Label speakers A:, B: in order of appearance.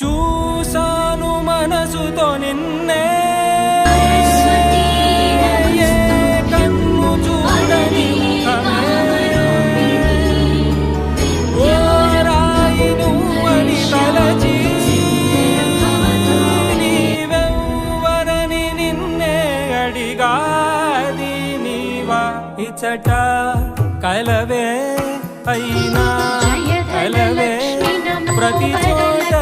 A: చూసాను మనసుతో నిన్నే ఏ కన్ను చూడని ముఖమే ఓ రాయి నువ్వని తలచి నీవెవ్వరని నిన్నే అడిగాది నీవా ఇచ్చట కలవే అయినా కలవే ప్రతి చోట